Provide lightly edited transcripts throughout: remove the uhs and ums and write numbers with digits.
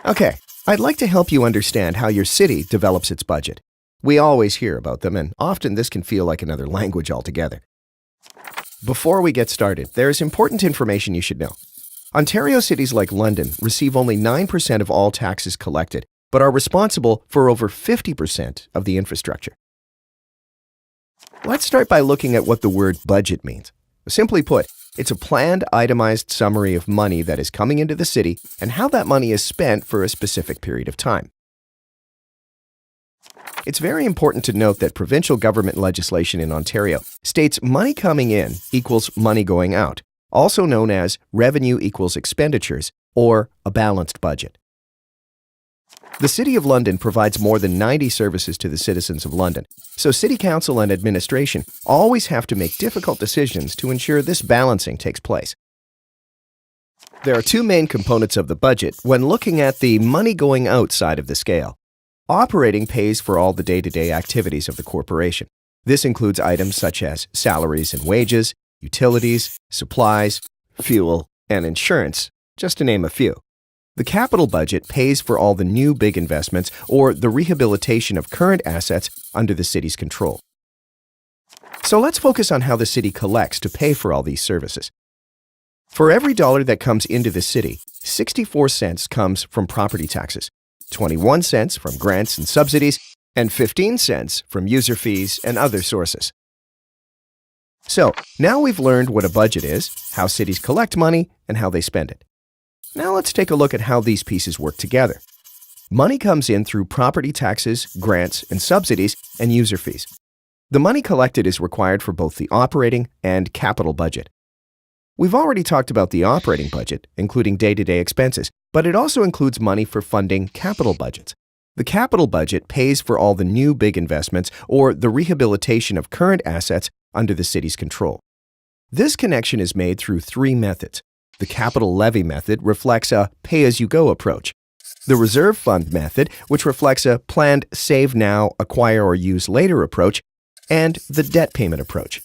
Okay, I'd like to help you understand how your city develops its budget. We always hear about them, and often this can feel like another language altogether. Before we get started, there is important information you should know. Ontario cities like London receive only 9% of all taxes collected, but are responsible for over 50% of the infrastructure. Let's start by looking at what the word budget means. Simply put, it's a planned, itemized summary of money that is coming into the city and how that money is spent for a specific period of time. It's very important to note that provincial government legislation in Ontario states money coming in equals money going out, also known as revenue equals expenditures, or a balanced budget. The City of London provides more than 90 services to the citizens of London, so City Council and administration always have to make difficult decisions to ensure this balancing takes place. There are two main components of the budget when looking at the money going out side of the scale. Operating pays for all the day-to-day activities of the corporation. This includes items such as salaries and wages, utilities, supplies, fuel, and insurance, just to name a few. The capital budget pays for all the new big investments or the rehabilitation of current assets under the city's control. So let's focus on how the city collects to pay for all these services. For every dollar that comes into the city, 64 cents comes from property taxes, 21 cents from grants and subsidies, and 15 cents from user fees and other sources. So now we've learned what a budget is, how cities collect money, and how they spend it. Now let's take a look at how these pieces work together. Money comes in through property taxes, grants, and subsidies, and user fees. The money collected is required for both the operating and capital budget. We've already talked about the operating budget, including day-to-day expenses, but it also includes money for funding capital budgets. The capital budget pays for all the new big investments or the rehabilitation of current assets under the city's control. This connection is made through three methods. The capital levy method reflects a pay-as-you-go approach. The reserve fund method, which reflects a planned save now, acquire or use later approach, and the debt payment approach.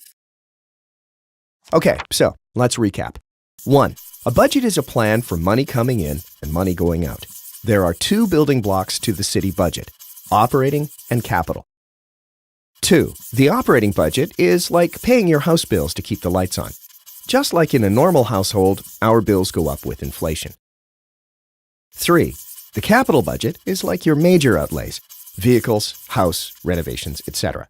Okay, so let's recap. 1. A budget is a plan for money coming in and money going out. There are two building blocks to the city budget, operating and capital. 2. The operating budget is like paying your house bills to keep the lights on. Just like in a normal household, our bills go up with inflation. 3. The capital budget is like your major outlays, vehicles, house, renovations, etc.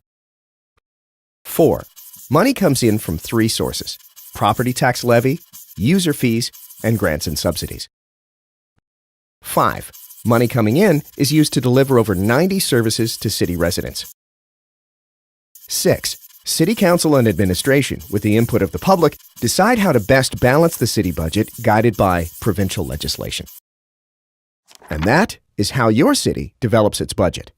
4. Money comes in from three sources: property tax levy, user fees, and grants and subsidies. 5. Money coming in is used to deliver over 90 services to city residents. 6. City Council and administration, with the input of the public, decide how to best balance the city budget guided by provincial legislation. And that is how your city develops its budget.